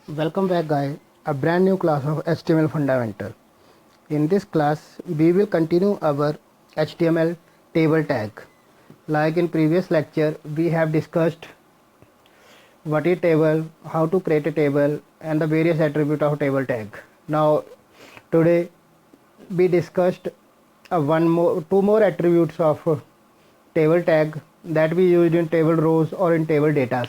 Welcome back guys, a brand new class of HTML fundamental. In this class we will continue our HTML table tag. Like in previous lecture we have discussed what is table, how to create a table and the various attributes of table tag. Now today we discussed two more attributes of table tag that we used in table rows or in table data.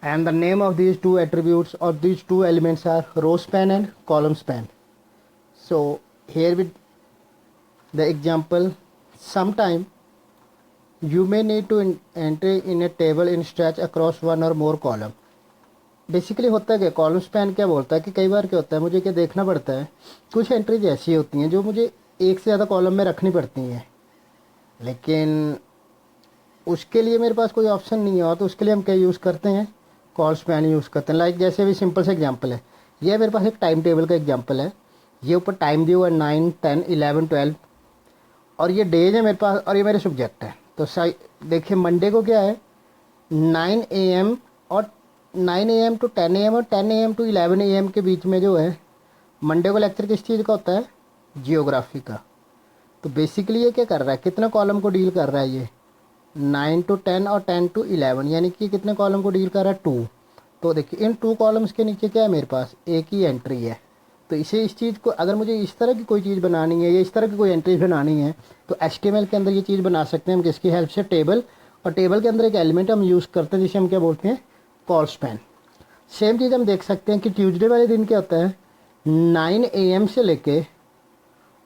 And the name of these two attributes or these two elements are row span and column span. So here with the example, sometime you may need to enter in a table in stretch across one or more column. Basically होता है क्या, column span क्या बोलता है कि कई बार क्या होता है, मुझे क्या देखना पड़ता है, कुछ एंट्रीज ऐसी होती हैं जो मुझे एक से ज़्यादा कॉलम में रखनी पड़ती हैं, लेकिन उसके लिए मेरे पास कोई ऑप्शन नहीं है, तो उसके लिए हम क्या यूज़ करते हैं, कॉल स्पैन यूज़ करते हैं. लाइक जैसे भी सिंपल सा एग्जांपल है, ये मेरे पास एक टाइम टेबल का एग्जांपल है. ये ऊपर टाइम दिया हुआ है 9, 10, 11, 12 और ये डेज है मेरे पास और ये मेरे सब्जेक्ट है. तो देखिए मंडे को क्या है 9 AM और 9 AM टू 10 AM और 10 AM टू 11 AM के बीच में जो है मंडे को लेक्चर किस चीज़ का होता है, जियोग्राफी का. तो बेसिकली ये क्या कर रहा है, कितना कॉलम को डील कर रहा है, ये 9 टू 10 और 10 टू 11 यानी कि कितने कॉलम को डील कर रहा है, 2. तो देखिए इन 2 कॉलम्स के नीचे क्या है, मेरे पास एक ही एंट्री है. तो इस चीज़ को अगर मुझे इस तरह की कोई चीज़ बनानी है या इस तरह की कोई एंट्री बनानी है तो HTML के अंदर ये चीज़ बना सकते हैं हम किसकी हेल्प से, टेबल. और टेबल के अंदर एक एलिमेंट हम यूज़ करते हैं जिसे हम क्या बोलते हैं, कॉल स्पैन. सेम चीज़ हम देख सकते हैं कि ट्यूसडे वाले दिन क्या होता है 9 AM से लेके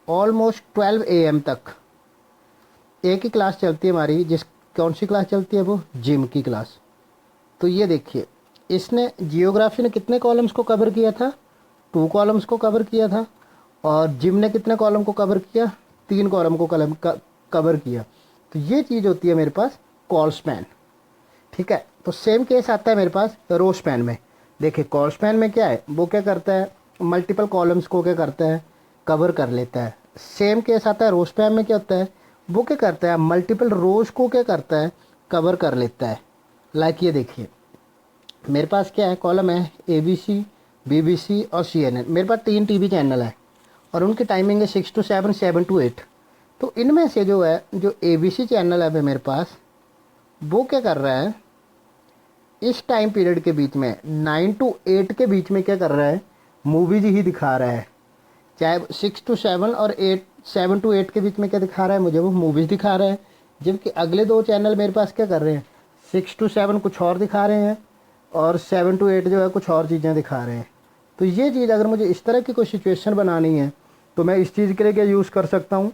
ऑलमोस्ट 12 AM तक एक ही क्लास चलती है हमारी. कौन सी क्लास चलती है, वो जिम की क्लास. तो ये देखिए इसने जियोग्राफी ने कितने कॉलम्स को कवर किया था, 2 कॉलम्स को कवर किया था. और जिम ने कितने कॉलम को कवर किया, 3 कॉलम को कवर किया. तो ये चीज़ होती है मेरे पास कॉल स्पैन. ठीक है, तो सेम केस आता है मेरे पास रो स्पैन में. देखिए कॉल स्पैन में क्या है, वो क्या करता है, मल्टीपल कॉलम्स को क्या करता है, कवर कर लेता है. सेम केस आता है रो स्पैन में, क्या होता है, वो क्या करता है, मल्टीपल रोज को क्या करता है, कवर कर लेता है. लाइक ये देखिए मेरे पास क्या है, कॉलम है ABC, BBC और CNN. मेरे पास 3 TV चैनल है और उनकी टाइमिंग है 6 to 7, 7 to 8. तो इनमें से जो है, जो ABC चैनल है मेरे पास, वो क्या कर रहा है, इस टाइम पीरियड के बीच में 9 to 8 के बीच में क्या कर रहा है, मूवीज ही दिखा रहा है. चाहे 6 to 7 और 7 to 8 के बीच में क्या दिखा रहा है, मुझे वो मूवीज़ दिखा रहा है. जबकि अगले 2 चैनल मेरे पास क्या कर रहे हैं, 6 to 7 कुछ और दिखा रहे हैं और 7 to 8 जो है कुछ और चीज़ें दिखा रहे हैं. तो ये चीज़ अगर मुझे इस तरह की कोई सिचुएशन बनानी है तो मैं इस चीज़ के लिए क्या यूज़ कर सकता हूँ,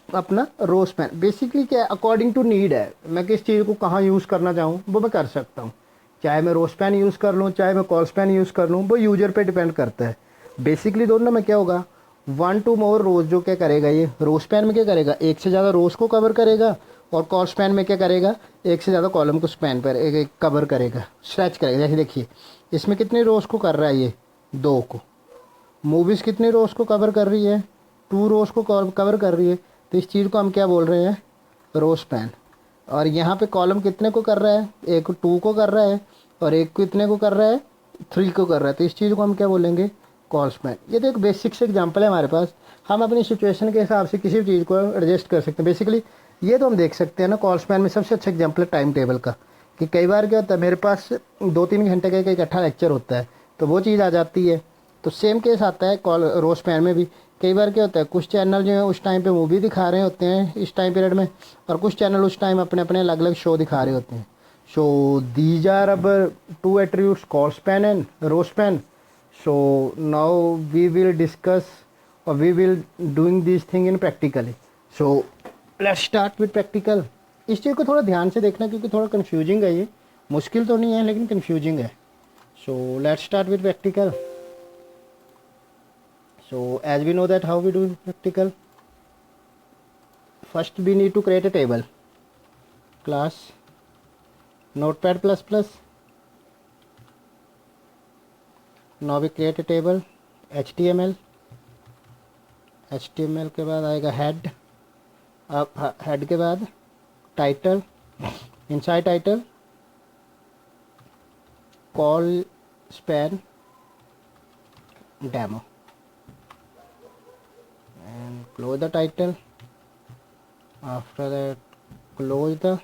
अपना रो स्पैन. बेसिकली क्या है, अकॉर्डिंग टू नीड है, मैं किस चीज़ को कहाँ यूज़ करना चाहूँ वो मैं कर सकता हूँ. चाहे मैं रो स्पैन यूज़ कर लूँ, चाहे मैं कॉल स्पैन यूज़ कर लूँ, वो यूजर पे डिपेंड करता है. बेसिकली दोनों में क्या होगा, 1 to more रोज जो क्या करेगा, ये रो स्पैन में क्या करेगा, एक से ज़्यादा रोज को कवर करेगा. और कॉल स्पैन में क्या करेगा, एक से ज़्यादा कॉलम को स्पैन पर एक कवर करेगा, स्ट्रेच करेगा. जैसे देखिए इसमें कितनी रोज को कर रहा है, ये 2 को. मूवीज़ कितनी रोज को कवर कर रही है, 2 रोज को कवर कर रही है. तो इस चीज़ को हम क्या बोल रहे हैं, रो स्पैन. और यहाँ पे कॉलम कितने को कर रहा है, एक को 2 को कर रहा है और एक को इतने को कर रहा है, 3 को कर रहा है. तो इस चीज़ को हम क्या बोलेंगे, कॉल स्पैन. ये तो एक बेसिक से एग्जांपल है हमारे पास, हम अपनी सिचुएशन के हिसाब से किसी भी चीज़ को एडजस्ट कर सकते हैं. बेसिकली ये तो हम देख सकते हैं ना, कॉल स्पैन में सबसे अच्छा एग्जांपल है टाइम टेबल का, कि कई बार क्या होता है मेरे पास 2-3 घंटे का एक इकट्ठा लेक्चर होता है तो वो चीज़ आ जाती है. तो सेम केस आता है कॉल रो स्पैन में भी. कई बार क्या होता है, कुछ चैनल जो है उस टाइम पे मूवी दिखा रहे होते हैं इस टाइम पीरियड में, और कुछ चैनल उस टाइम अपने अपने अलग अलग शो दिखा रहे होते हैं. सो दीज आर अब 2 attributes, call span and row span. So now we will discuss or we will doing this thing in practically. So let's start with practical. इस चीज़ को थोड़ा ध्यान से देखना क्योंकि थोड़ा confusing है, ये मुश्किल तो नहीं है लेकिन confusing है. So let's start with practical. So as we know that how we do practical, first we need to create a table, class notepad plus plus. Now we create a table, HTML. HTML के बाद आएगा head, अब head के बाद title, inside title call span demo and close the title. After that, close the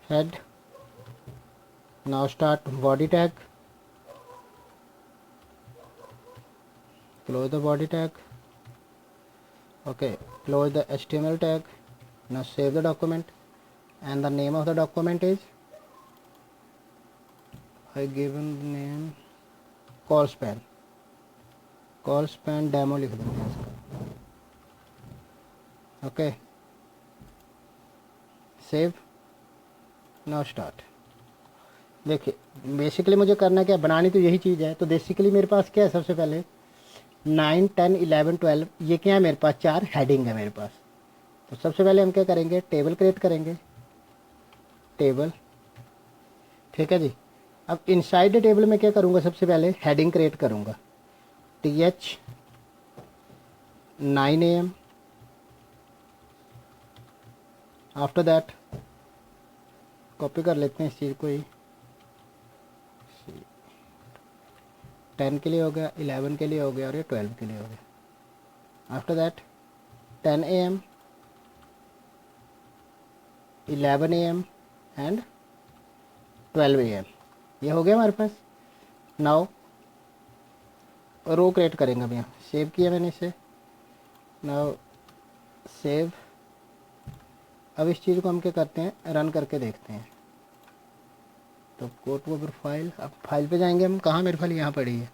head. Now start body tag. Close the body tag. Okay, close the HTML tag. Now save the document, and the name of the document is, I given the name callspan demo लिख देते हैं इसका. Okay, save. Now start. देखिए basically मुझे करना क्या, बनानी तो यही चीज़ है. तो बेसिकली मेरे पास क्या है, सबसे पहले 9, 10, 11, 12 ये क्या है मेरे पास, 4 हेडिंग है मेरे पास. तो सबसे पहले हम क्या करेंगे, टेबल क्रिएट करेंगे. टेबल, ठीक है जी. अब इनसाइड द टेबल में क्या करूँगा, सबसे पहले हेडिंग क्रिएट करूँगा. TH 9 AM. After that copy कर लेते हैं इस चीज़ को ही. 10 के लिए हो गया, 11 के लिए हो गया और ये 12 के लिए हो गया. After that 10 AM, 11 AM and 12 AM. ये हो गया हमारे पास. नाउ रो क्रिएट करेंगे. अब यहाँ सेव किया मैंने इसे. Now save. अब इस चीज़ को हम क्या करते हैं, रन करके देखते हैं. तो गो टू अवर फाइल. अब फाइल पे जाएंगे हम. कहाँ मेरी फाइल, यहाँ पड़ी है.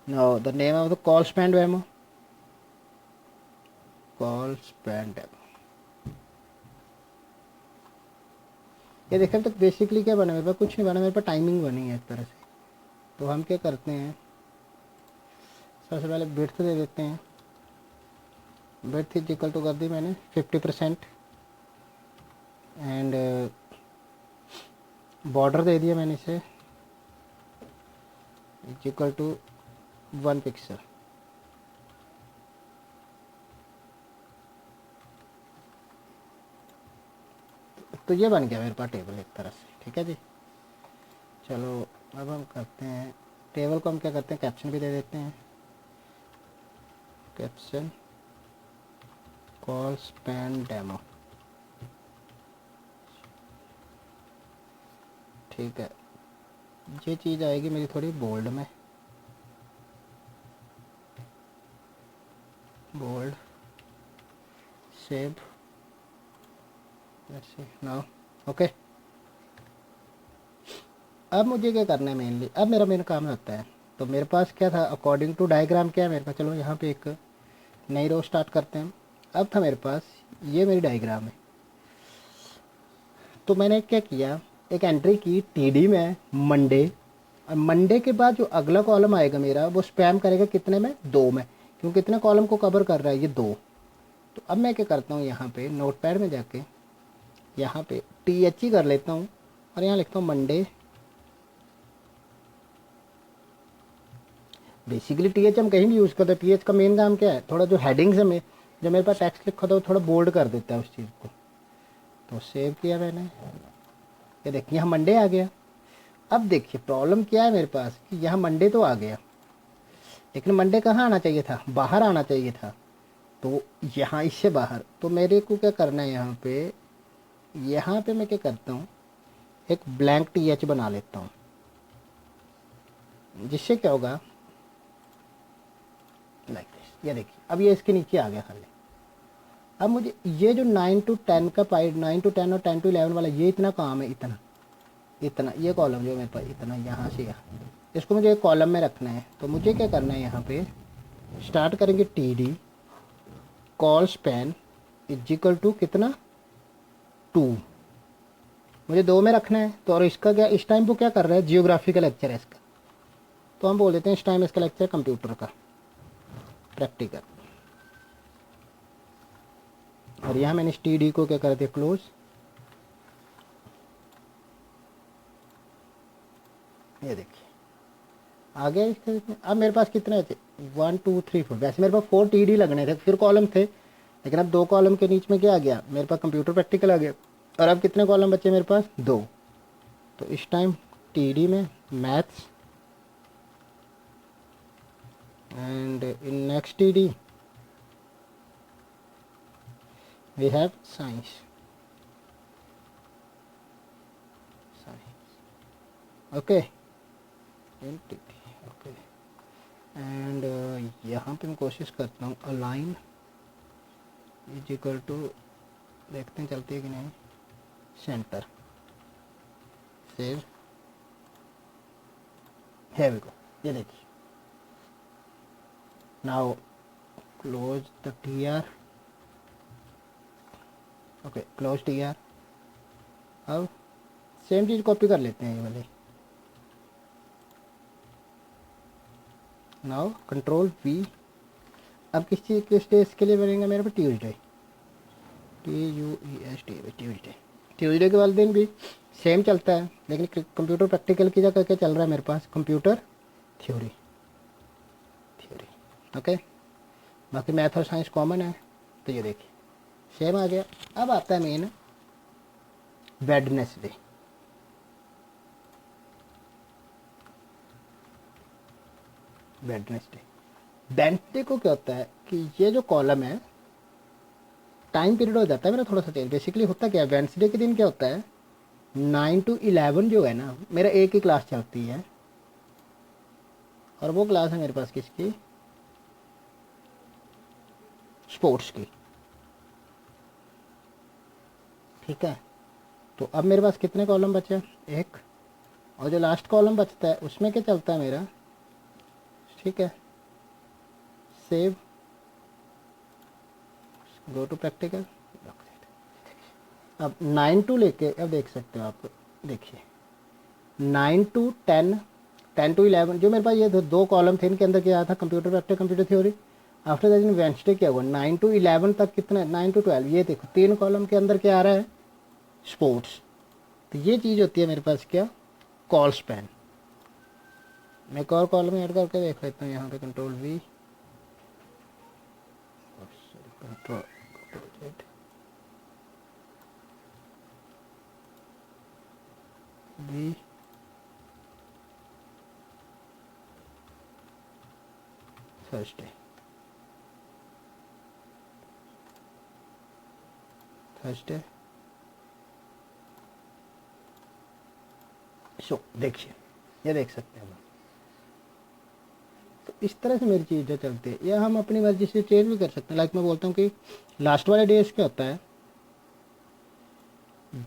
Now the name of the callspan demo. callspan demo. ये देखें तो बेसिकली क्या बना मेरे पास, कुछ नहीं बना मेरे पास, टाइमिंग बनी है एक तरह से. तो हम क्या करते हैं, सबसे पहले विड्थ दे देते हैं. विड्थ इज इक्वल टू कर दी मैंने 50% एंड बॉर्डर दे दिया मैंने इसे इज इक्वल टू 1 पिक्सल. तो ये बन गया मेरे पास टेबल एक तरह से. ठीक है जी. चलो अब हम करते हैं टेबल को, हम क्या करते हैं, कैप्शन भी दे देते हैं. Caption callspan demo. ठीक है. ये चीज़ आएगी मेरी थोड़ी बोल्ड में. Bold, save. ऐसे नाउ ओके. अब मुझे क्या करना है मेनली, अब मेरा काम होता है. तो मेरे पास क्या था, अकॉर्डिंग टू डायग्राम क्या है मेरे पास. चलो यहाँ पे एक नई रो स्टार्ट करते हैं. अब था मेरे पास ये मेरी डायग्राम है. तो मैंने क्या किया, एक एंट्री की TD में मंडे. और मंडे के बाद जो अगला कॉलम आएगा मेरा, वो स्पैम करेगा कितने में, 2 में. क्योंकि कितने कॉलम को कवर कर रहा है, ये 2. तो अब मैं क्या करता हूँ, यहाँ पे नोटपैड में जाके यहाँ पे TH कर लेता हूँ और यहाँ लिखता हूँ मंडे. बेसिकली TH हम कहीं भी यूज़ करते हैं. TH का मेन काम क्या है, थोड़ा जो हेडिंग्स है में जब मेरे पास टेक्स्ट लिखा था वो थोड़ा बोल्ड कर देता है उस चीज़ को. तो सेव किया मैंने. ये देखिए यहाँ मंडे आ गया. अब देखिए प्रॉब्लम क्या है मेरे पास, कि यहाँ मंडे तो आ गया, लेकिन मंडे कहाँ आना चाहिए था, बाहर आना चाहिए था. तो यहाँ इससे बाहर. तो मेरे को क्या करना है, यहाँ पे मैं क्या करता हूँ, एक ब्लैंक TH बना लेता हूँ. जिससे क्या होगा, लाइक दिस. ये देखिए अब ये इसके नीचे आ गया खाली. अब मुझे ये जो 9 to 10 का पाइड, 9 to 10 और 10 to 11 वाला, ये इतना काम है, इतना ये कॉलम जो मेरे पास इतना यहाँ से यहाँ, इसको मुझे एक कॉलम में रखना है. तो मुझे क्या करना है, यहाँ पे स्टार्ट करेंगे TD callspan is equal to कितना, 2. मुझे 2 में रखना है. तो और इसका क्या, इस टाइम वो क्या कर रहा है, जियोग्राफी का लेक्चर है इसका. तो हम बोल देते हैं इस टाइम इसका लेक्चर कंप्यूटर का प्रैक्टिकल. और यहाँ मैंने इस TD को क्या कर दिया, क्लोज. ये देखिए आ गया इसके. अब मेरे पास कितने थे, 1 2 3 4. वैसे मेरे पास 4 TD लगने थे, फिर कॉलम थे, लेकिन अब 2 कॉलम के नीचे में क्या आ गया, मेरे पास कंप्यूटर प्रैक्टिकल आ गया. और अब कितने कॉलम बचे मेरे पास, 2. तो इस टाइम TD में maths and in next TD we have science. Okay, in TD. Okay, and यहाँ पे मैं कोशिश करता हूँ अलाइन इज इक्वल टू, देखते हैं चलती है कि नहीं, centre, save, here we go. ये देखिए, now close the TR. Okay, close TR. अब सेम चीज़ कॉपी कर लेते हैं ये वाले. Now control V. अब किस डे इसके लिए बनेगा मेरे पे, ट्यूसडे, TUESDE, ट्यूसडे के वाले दिन भी सेम चलता है, लेकिन कंप्यूटर प्रैक्टिकल की जगह क्या चल रहा है मेरे पास, कंप्यूटर थ्योरी. ओके, बाकी मैथ और साइंस कॉमन है. तो ये देखिए सेम आ गया. अब आता है मेन वेडनेसडे. वेडनेसडे को क्या होता है कि ये जो कॉलम है टाइम पीरियड हो जाता है मेरा थोड़ा सा चेंज. बेसिकली होता क्या है, वेडनेसडे के दिन क्या होता है, 9 to 11 जो है ना, मेरा एक ही क्लास चलती है, और वो क्लास है मेरे पास किसकी, स्पोर्ट्स की. ठीक है, तो अब मेरे पास कितने कॉलम बचे, एक, और जो लास्ट कॉलम बचता है उसमें क्या चलता है मेरा. ठीक है, सेव, गो टू प्रैक्टिकल. अब 9 टू लेके, अब देख सकते हो आप, देखिए 9 to 10, 10 to 11 जो मेरे पास ये दो कॉलम थे, इनके अंदर क्या आया था, computer practical, computer theory. After that in Wednesday क्या हुआ, 9 to 11 तक कितना, 9 to 12, ये देखो 3 कॉलम के अंदर क्या आ रहा है, स्पोर्ट्स. तो ये चीज़ होती है मेरे पास क्या, कॉल स्पैन. मैं एक और कॉलम ऐड करके देख लेता हूँ यहाँ पे, control V, control V, Thursday. So देखिए, ये देख सकते हैं. तो इस तरह से मेरी चीज़ें चलती है, या हम अपनी मर्जी से चेंज भी कर सकते हैं. लाइक मैं बोलता हूँ कि लास्ट वाले डेज क्या होता है,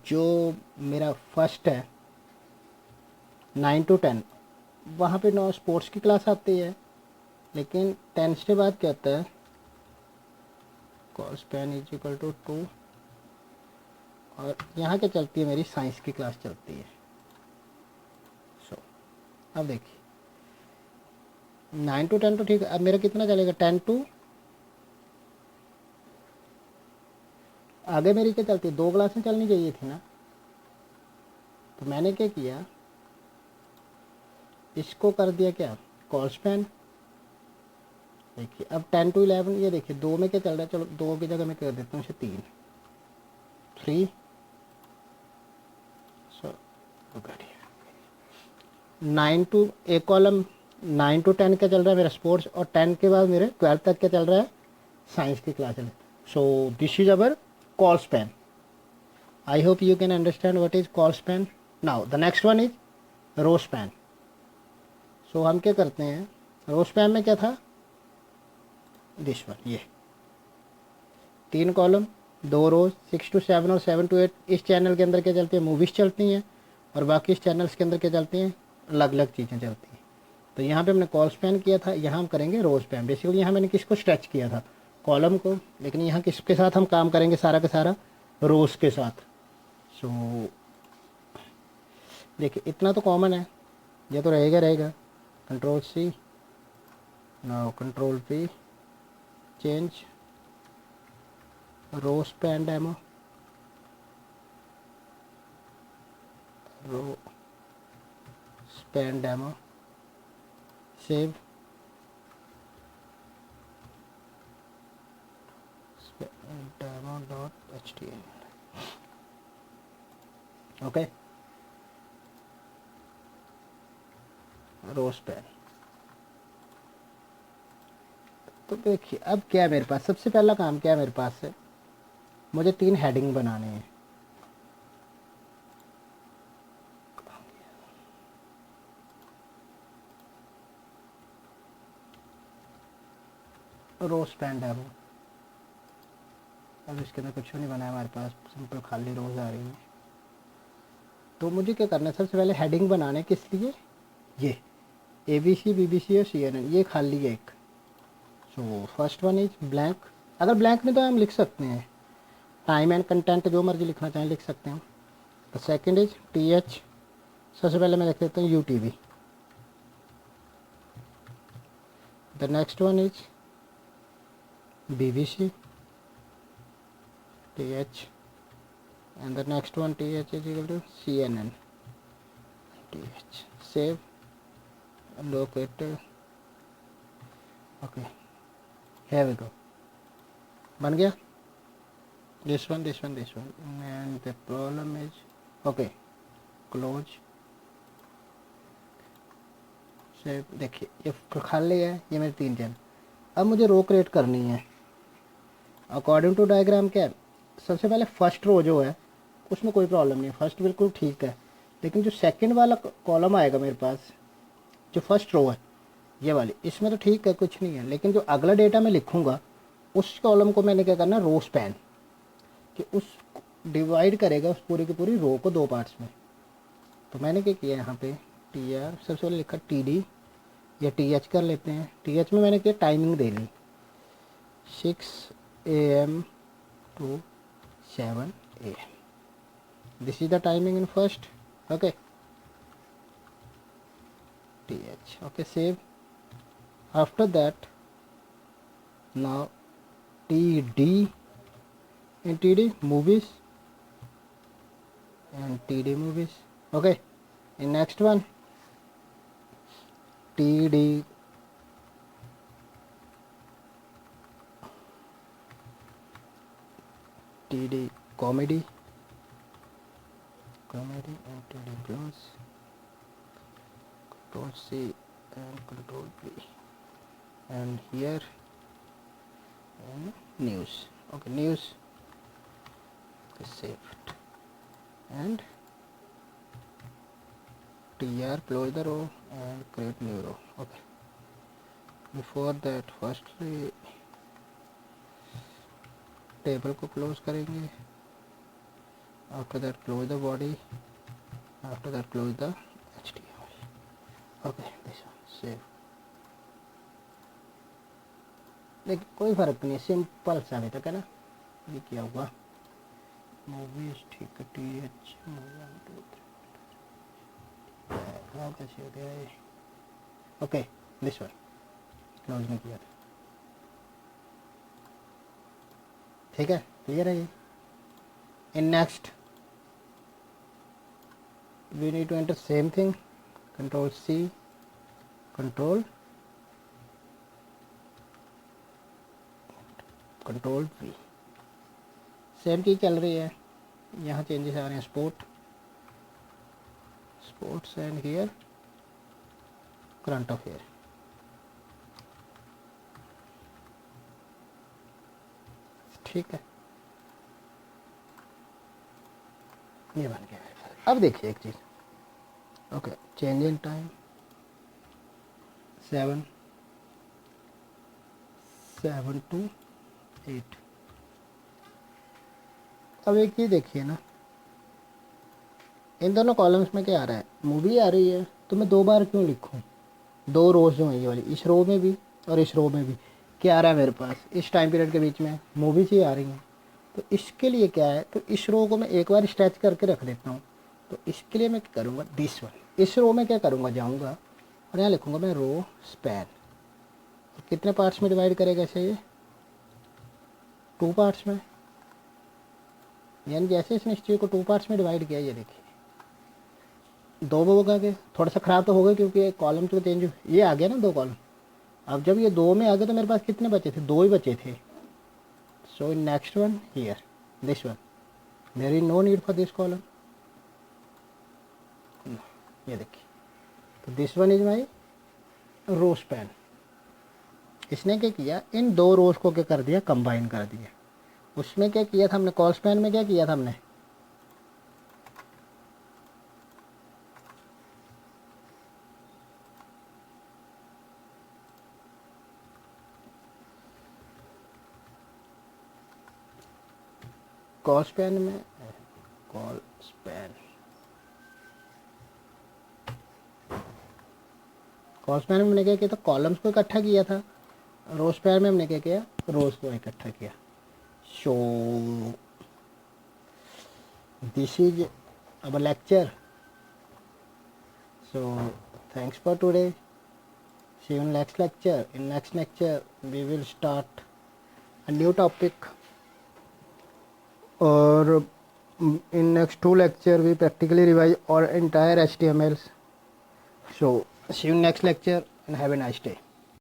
जो मेरा फर्स्ट है 9 to 10, वहाँ पे 9 स्पोर्ट्स की क्लास आती है, लेकिन 10 के बाद क्या होता है, call span is equal to 2, और यहाँ क्या चलती है, मेरी साइंस की क्लास चलती है. सो अब देखिए 9 to 10 तो ठीक है. अब मेरा कितना चलेगा, 10 to, आगे मेरी क्या चलती है, 2 क्लासें चलनी चाहिए थी ना. तो मैंने क्या किया, इसको कर दिया क्या, कॉल स्पैन. देखिए अब 10 to 11, ये देखिए 2 में क्या चल रहा है, चलो 2 की जगह मैं कर देता हूँ इसे 3. सो 9 to, एक कॉलम 9 to 10 क्या चल रहा है मेरा, स्पोर्ट्स, और 10 के बाद मेरे 12 तक क्या चल रहा है, साइंस की क्लास है. So this is our col span. I hope you can understand what is col span. Now the next one is row span. So हम क्या करते हैं, रो स्पैन में क्या था, दिस वन, ये 3 कॉलम 2 रोज, 6 to 7 और 7 to 8 इस चैनल के अंदर क्या चलती है, मूवीज़ चलती हैं, और बाकी इस चैनल्स के अंदर क्या चलती हैं, अलग अलग चीज़ें चलती हैं. तो यहाँ पे हमने कॉल स्पैन किया था, यहाँ हम करेंगे रो स्पैन. बेसिकली यहाँ मैंने किसको स्ट्रेच किया था, कॉलम को, लेकिन यहाँ किसके साथ हम काम करेंगे, सारा का सारा रोज के साथ. सो देखिए इतना तो कॉमन है, ये तो रहेगा. Control C, now control P, change row span demo, row span demo, save, demo.html. Okay, row span. तो देखिए अब क्या है मेरे पास, सबसे पहला काम क्या है मेरे पास है, मुझे 3 हेडिंग बनाने हैं। रोज पेंड है वो, अब इसके अंदर कुछ नहीं बना है हमारे पास, सिंपल खाली रोज आ रही है। तो मुझे क्या करना है, सबसे पहले हेडिंग बनाने किस लिए, ये ABC BBC और CNN, ये खाली है एक। So first one is blank. अगर ब्लैंक नहीं तो हम लिख सकते हैं टाइम एंड कंटेंट, जो मर्जी लिखना चाहें लिख सकते हैं। द सेकेंड इज TH, सबसे पहले मैं लिख देता हूँ UTV। The next one is BBC TH, and the next one TH is equal to CNN TH. Save, locate, okay, here we go, बन गया। this one and the problem is okay, close, save। देखिए ये खाली है, ये मेरे 3 चैन। अब मुझे रो क्रिएट करनी है। अकॉर्डिंग टू डायग्राम क्या है, सबसे पहले फर्स्ट रो जो है उसमें कोई प्रॉब्लम नहीं है, फर्स्ट बिल्कुल ठीक है। लेकिन जो सेकंड वाला कॉलम आएगा मेरे पास, जो फर्स्ट रो है ये वाली, इसमें तो ठीक है कुछ नहीं है, लेकिन जो अगला डेटा मैं लिखूंगा उस कॉलम को मैंने क्या करना, रो स्पैन, कि उस डिवाइड करेगा उस पूरी की पूरी रो को 2 पार्ट्स में। तो मैंने क्या किया यहाँ पे, TR सबसे पहले लिखा TD या TH कर लेते हैं। TH में मैंने क्या टाइमिंग दे ली 6 AM to 7 AM, this is the timing in first, okay, TH, okay, save। after that now TD, in TD movies and TD movies, okay, in next one TD comedy and TD plus Control C and Control V, and here news, okay, news, saved, and TR close the row and create new row, okay। before that firstly table को close करेंगे, after that close the body, after that close the HTML, okay, this one save. लेकिन कोई फ़र्क नहीं है, simple सा अभी तक है ना। ये क्या हुआ, मूवीज ठीक है, TH 1 2 3 कैसे हो गया ये, ओके, दिस वन क्लोज नहीं किया था, ठीक है, क्लियर है ये। In next we need to enter same thing, Control C, Control V, same चीज़ चल रही है। यहाँ चेंजेस आ रहे हैं, sports and here current affair, ठीक है, ये बन गया। अब देखिए एक चीज़, okay, change in time 7 to 8। अब एक चीज़ देखिए ना, इन दोनों कॉलम्स में क्या आ रहा है, मूवी आ रही है, तो मैं 2 बार क्यों लिखूं, 2 रोज जो हैं ये वाली, इस रो में भी और इस रो में भी क्या आ रहा है मेरे पास, इस टाइम पीरियड के बीच में मूवीज ही आ रही हैं। तो इसके लिए क्या है, तो इस रो को मैं एक बार स्ट्रेच करके रख देता हूँ। तो इसके लिए मैं क्या करूँगा, दिस वन, इस रो में क्या करूँगा, जाऊँगा और यहाँ लिखूँगा मैं रो स्पैन। तो कितने पार्ट्स में डिवाइड करेगा इसे, ये 2 पार्ट्स में, यानी जैसे इसने इस चीज़ को 2 पार्ट्स में डिवाइड किया, ये देखिए 2 में होगा के थोड़ा सा ख़राब तो होगा क्योंकि कॉलम तो चेंज, ये आ गया ना 2 कॉलम। अब जब ये 2 में आ गए तो मेरे पास कितने बचे थे, 2 ही बचे थे। So in next one here this one, there is no need for this column, ये देखिए, तो this one is my row span, इसने क्या किया, इन दो रोज को क्या कर दिया, कंबाइन कर दिया। उसमें क्या किया था हमने, कॉल स्पैन में क्या किया था हमने, कॉल स्पैन में, कॉल स्पैन कॉल स्पैन में हमने क्या किया था, कॉलम्स को इकट्ठा किया था। रो स्पैन में हमने क्या किया, रोज को इकट्ठा किया। सो this is our lecture. So thanks for today. See you in next lecture. In next lecture we will start a new topic, or in next two lecture we practically revise our entire HTMLs. So see you in next lecture and have a nice day.